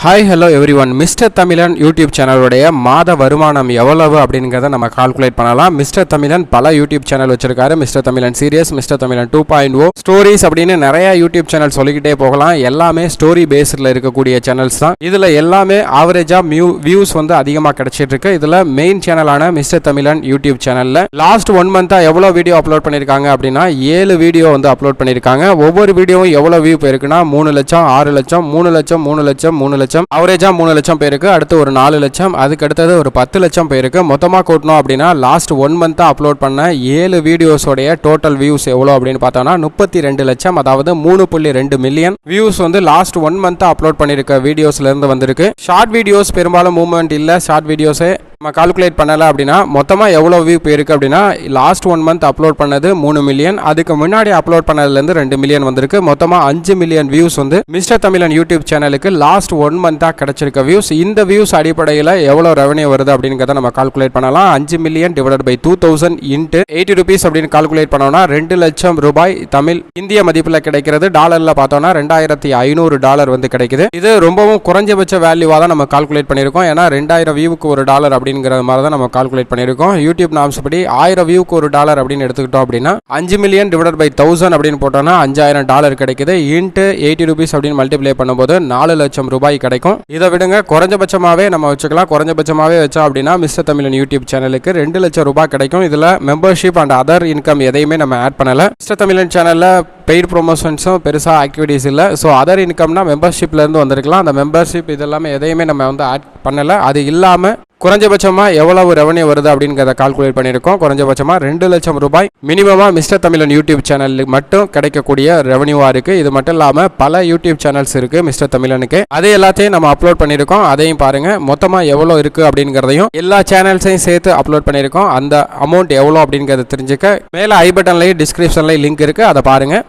Hi hello everyone. Mister Tamilan YouTube சேனலுடைய மாத வருமானம் எவ்வளவு அப்படிங்கிறத நம்ம கால்குலேட் பண்ணலாம். மிஸ்டர் தமிழன் பல யூடியூப் சேனல் வச்சிருக்காரு. மிஸ்டர் தமிழன் சீரியஸ், மிஸ்டர் தமிழன் 2.0, ஸ்டோரிஸ் அப்படின்னு நிறைய யூடியூப் சேனல் சொல்லிக்கிட்டே போகலாம். எல்லாமே ஸ்டோரி பேஸ்டில் இருக்கக்கூடிய சேனல்ஸ் தான். இதில் எல்லாமே ஆவரேஜாக வியூஸ் வந்து அதிகமாக கிடைச்சிட்டு இருக்கு. இதில் மெயின் சேனலான மிஸ்டர் தமிழன் யூடியூப் சேனலில் லாஸ்ட் 1 மந்த்தாக எவ்வளோ வீடியோ அப்லோட் பண்ணியிருக்காங்க அப்படின்னா 7 வீடியோ வந்து அப்லோட் பண்ணியிருக்காங்க. ஒவ்வொரு வீடியோவும் எவ்வளோ வியூ போயிருக்குன்னா 3 லட்சம், 6 லட்சம், 3 லட்சம், 3 லட்சம், 3 லட்சம், அவரேஜா 3 லட்சம் பேருக்கு. அடுத்து ஒரு 4 லட்சம், அதுக்கு அடுத்தது ஒரு 10 லட்சம் பேருக்கு. மொத்தமாக கூட்டணும் அப்படின்னா லாஸ்ட் 1 மந்த் அப்லோட் பண்ண 7 வீடியோஸோடைய டோட்டல் வியூஸ் எவ்வளோ அப்படின்னு பார்த்தோம்னா 32 லட்சம், அதாவது 3.2 மில்லியன் வியூஸ் வந்து லாஸ்ட் 1 மந்த் அப்லோட் பண்ணியிருக்க வீடியோஸ்ல இருந்து வந்திருக்கு. ஷார்ட் வீடியோஸ் பெரும்பாலும் மூவ்மெண்ட் இல்லை. ஷார்ட் வீடியோஸே நம்ம கால்குலேட் பண்ணலை அப்படின்னா மொத்தமாக எவ்வளோ வியூ போயிருக்கு அப்படின்னா லாஸ்ட் 1 மந்த் அப்லோட் பண்ணது 3 மில்லியன், அதுக்கு முன்னாடி அப்லோட் பண்ணதுலேருந்து 2 மில்லியன் வந்திருக்கு. மொத்தமாக 5 மில்லியன் வியூஸ் வந்து மிஸ்டர் தமிழன் யூடியூப் சேனலுக்கு லாஸ்ட் 1 மந்த்தாக கிடைச்சிருக்க வியூஸ். இந்த வியூஸ் அடிப்படையில் எவ்வளோ ரெவன்யூ வருது அப்படிங்கிறத நம்ம கால்குலேட் பண்ணலாம். 5 million divided by 2000 into 80 rupees அப்படின்னு கால்குலேட் பண்ணோம்னா 2 லட்சம் ரூபாய் தமிழ் இந்திய மதிப்பில் கிடைக்கிறது. டாலரில் பார்த்தோம்னா $2500 வந்து கிடைக்குது. இது ரொம்பவும் குறைஞ்சபட்ச வேல்யூவாக தான் நம்ம கால்குலேட் பண்ணியிருக்கோம். ஏன்னா 2000 வியூவுக்கு ஒரு டாலர் அப்படிங்கிற மாதிரி தான் நம்ம கால்குலேட் பண்ணியிருக்கோம். யூடியூப் நாம்ஸ் படி 1000 வியூக்கு ஒரு டாலர் அப்படின்னு எடுத்துக்கிட்டோம் அப்படின்னா 5 மில்லியன் டிவைடட் பை 1000 அப்படின்னு போட்டோம்னா $5000 கிடைக்குது. இன்ட்டு 80 rupees அப்படின்னு மல்டிப்ளை பண்ணும்போது 4 லட்சம் ரூபாய் கிடைக்கும். இதை விடுங்க, குறைஞ்சபட்சமாகவே நம்ம வச்சுக்கலாம். குறைஞ்சபட்சமாகவே வச்சோம் அப்படின்னா மிஸ்டர் தமிழன் யூடியூப் சேனலுக்கு 2 லட்சம் ரூபாய் கிடைக்கும். இதில் மெம்பர்ஷிப் அண்ட் அதர் இன்கம் எதையுமே நம்ம ஆட் பண்ணலை. மிஸ்டர் தமிழன் சேனலில் பெய்ட் ப்ரொமோஷன்ஸும் பெருசாக ஆக்டிவிட்டீஸ் இல்லை. ஸோ அதர் இன்கம்னா மெம்பர்ஷிப்லேருந்து வந்திருக்கலாம். அந்த மெம்பர்ஷிப் இதெல்லாமே எதையுமே நம்ம வந்து ஆட் பண்ணலை. அது இல்லாமல் குறைஞ்சபட்சமாக எவ்வளவு ரெவன்யூ வருது அப்படிங்கிறத கால்குலேட் பண்ணியிருக்கோம். குறைஞ்சபட்சமாக 2 லட்சம் ரூபாய் மினிமமாக மிஸ்டர் தமிழன் யூடியூப் சேனலுக்கு மட்டும் கிடைக்கக்கூடிய ரெவன்யூவாக இருக்குது. இது மட்டும் இல்லாமல் பல யூடியூப் சேனல்ஸ் இருக்குது மிஸ்டர் தமிழனுக்கு. அதே எல்லாத்தையும் நம்ம அப்லோட் பண்ணியிருக்கோம். அதையும் பாருங்கள். மொத்தமாக எவ்வளோ இருக்குது அப்படிங்கிறதையும் எல்லா சேனல்ஸையும் சேர்த்து அப்லோட் பண்ணியிருக்கோம். அந்த அமௌண்ட் எவ்வளோ அப்படிங்கிறத தெரிஞ்சுக்க மேலே ஐ பட்டன்லையும் டிஸ்கிரிப்ஷன்லையும் லிங்க் இருக்குது, அதை பாருங்கள்.